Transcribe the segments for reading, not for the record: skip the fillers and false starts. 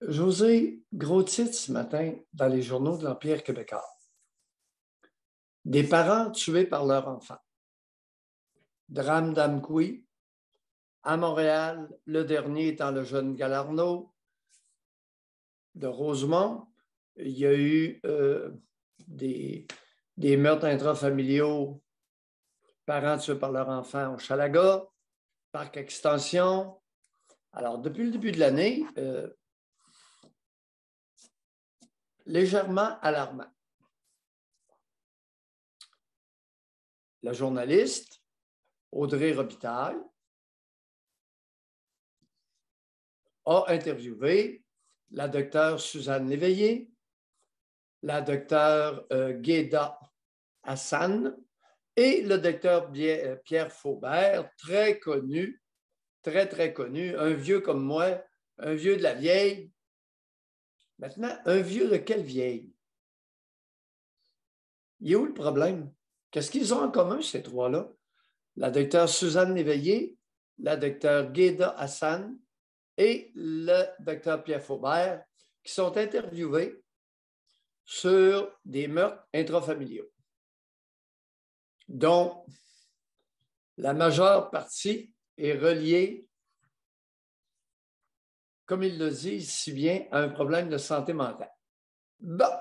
José, gros titre ce matin dans les journaux de l'Empire québécois. Des parents tués par leur enfant. Drame d'Amqui. À Montréal, le dernier étant le jeune Galarno de Rosemont. Il y a eu des meurtres intrafamiliaux, parents tués par leur enfant au Chalaga, Parc Extension. Alors, depuis le début de l'année, légèrement alarmant. La journaliste Audrey Robitaille a interviewé la docteure Suzanne Léveillé, la docteure Guéda Hassan et le docteur Pierre Faubert, très connu, très connu, un vieux comme moi, un vieux de la vieille. Maintenant, un vieux de quelle vieille? Il est où le problème? Qu'est-ce qu'ils ont en commun, ces trois-là? La docteure Suzanne Léveillé, la docteure Guéda Hassan et le docteur Pierre Faubert, qui sont interviewés sur des meurtres intrafamiliaux, dont la majeure partie est reliée, comme ils le disent si bien, à un problème de santé mentale. Bon.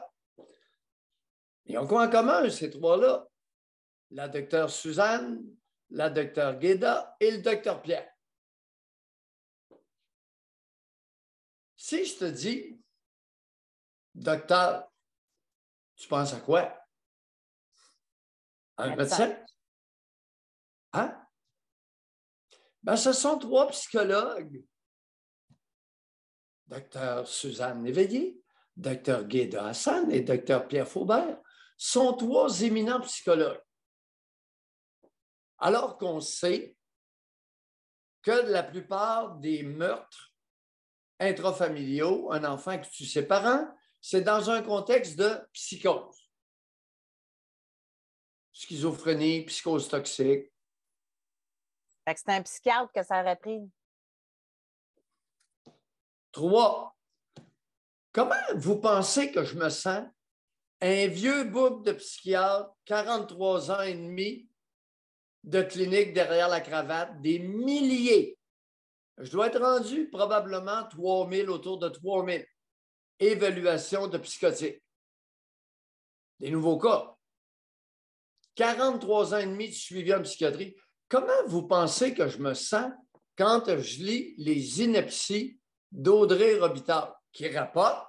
Ils ont quoi en commun, ces trois-là? La docteure Suzanne, la docteure Guéda et le docteur Pierre. Si je te dis, docteur, tu penses à quoi? Un médecin? Hein? Ben, ce sont trois psychologues. Docteur Suzanne Léveillé, docteur Guéda Hassan et docteur Pierre Faubert sont trois éminents psychologues. Alors qu'on sait que la plupart des meurtres intrafamiliaux, un enfant qui tue ses parents, c'est dans un contexte de psychose. Schizophrénie, psychose toxique. C'est un psychiatre que ça aurait pris. 3. Comment vous pensez que je me sens? Un vieux bouc de psychiatre, 43 ans et demi de clinique derrière la cravate, des milliers. Je dois être rendu probablement 3000, autour de 3000 évaluations de psychotiques. Des nouveaux cas. 43 ans et demi de suivi en psychiatrie. Comment vous pensez que je me sens quand je lis les inepties d'Audrey Robitaille, qui rapporte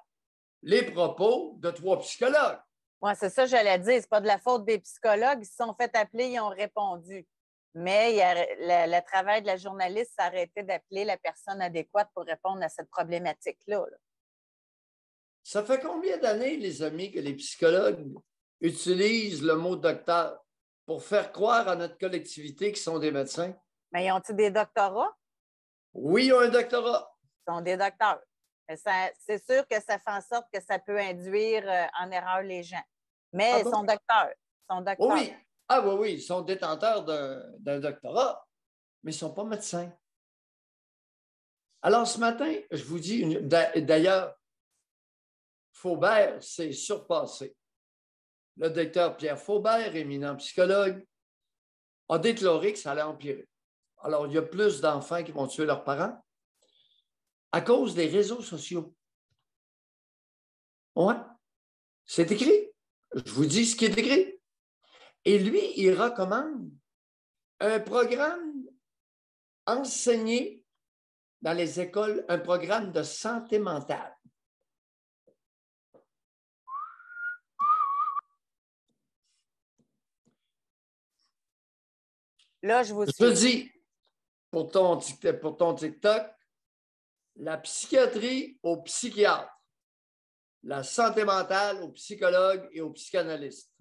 les propos de trois psychologues? Oui, c'est ça, j'allais dire. C'est pas de la faute des psychologues. Ils se sont fait appeler, ils ont répondu. Mais le travail de la journaliste, ça aurait été d'appeler la personne adéquate pour répondre à cette problématique-là. Ça fait combien d'années, les amis, que les psychologues utilisent le mot docteur pour faire croire à notre collectivité qu'ils sont des médecins? Mais ils ont-ils des doctorats? Oui, ils ont un doctorat. Ils sont des docteurs. C'est sûr que ça fait en sorte que ça peut induire en erreur les gens. Mais ils sont docteurs. Ils sont docteurs. Oui. Ah oui, oui, ils sont détenteurs d'un doctorat, mais ils ne sont pas médecins. Alors, ce matin, je vous dis, d'ailleurs, Faubert s'est surpassé. Le docteur Pierre Faubert, éminent psychologue, a déclaré que ça allait empirer. Alors, il y a plus d'enfants qui vont tuer leurs parents à cause des réseaux sociaux. Oui, c'est écrit. Je vous dis ce qui est écrit. Et lui, il recommande un programme enseigné dans les écoles, un programme de santé mentale. Là, je vous suis. Je dis, pour ton TikTok, la psychiatrie aux psychiatres, la santé mentale aux psychologues et aux psychanalystes.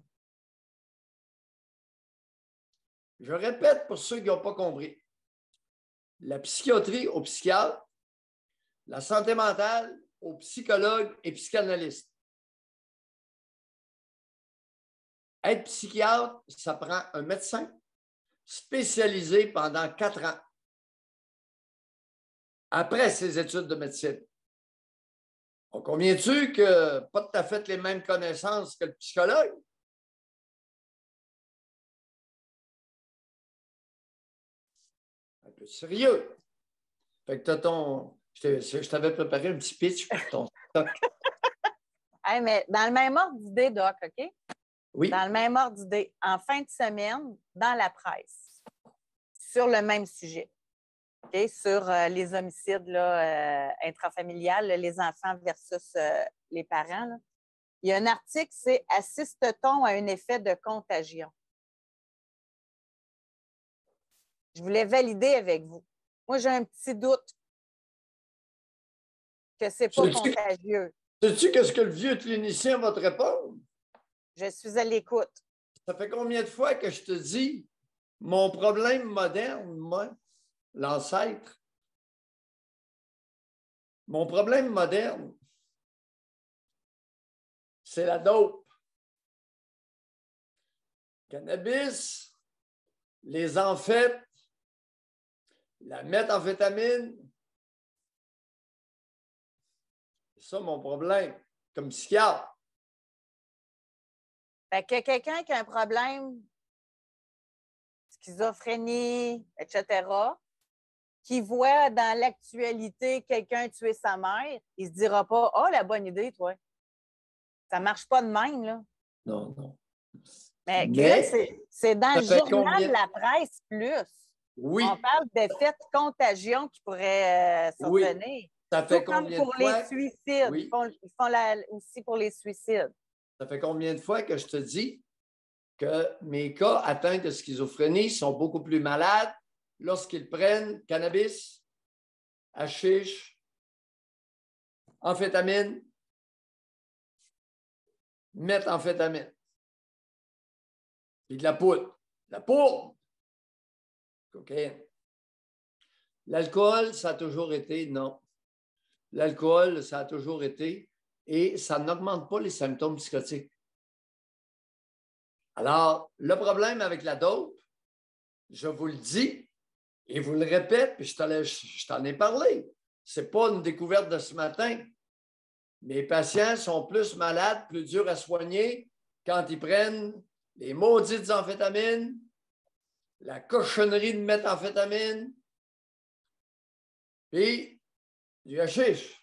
Je répète pour ceux qui n'ont pas compris. La psychiatrie aux psychiatres, la santé mentale aux psychologues et psychanalystes. Être psychiatre, ça prend un médecin spécialisé pendant 4 ans après ses études de médecine. On convient-tu que pas tout à fait les mêmes connaissances que le psychologue? Un peu sérieux. Fait que t'as ton. Je t'avais préparé un petit pitch pour ton stock. Hey, mais dans le même ordre d'idée, Doc, OK? Oui. Dans le même ordre d'idée, en fin de semaine, dans la presse, sur le même sujet, OK? Sur les homicides là, intrafamiliales, les enfants versus les parents, là. Il y a un article, c'est « Assiste-t-on à un effet de contagion? » Je voulais valider avec vous. Moi, j'ai un petit doute que ce n'est pas contagieux. Sais-tu qu'est-ce que le vieux clinicien va te répondre? Je suis à l'écoute. Ça fait combien de fois que je te dis, mon problème moderne, moi, l'ancêtre, mon problème moderne, c'est la dope. Cannabis, les amphètes, la méthamphétamine. C'est ça mon problème, comme psychiatre. Fait que quelqu'un qui a un problème, schizophrénie, etc., qui voit dans l'actualité quelqu'un tuer sa mère, il ne se dira pas « Ah, oh, la bonne idée, toi! » Ça ne marche pas de même, là. Non, non. Mais c'est dans le journal de la presse plus. Oui. On parle d'effets de contagion qui pourraient survenir. Oui. Ça fait combien pour de fois? Les suicides. Oui. Ils font aussi pour les suicides. Ça fait combien de fois que je te dis que mes cas atteints de schizophrénie sont beaucoup plus malades lorsqu'ils prennent cannabis, hashish, amphétamine, méthamphétamine. Et de la poudre. La poudre! Cocaïne. L'alcool, ça a toujours été non. L'alcool, ça a toujours été et ça n'augmente pas les symptômes psychotiques. Alors, le problème avec la dope, je vous le dis et vous le répète, puis je t'en ai parlé. Ce n'est pas une découverte de ce matin. Mes patients sont plus malades, plus durs à soigner quand ils prennent les maudites amphétamines, la cochonnerie de méthamphétamine et du hashish.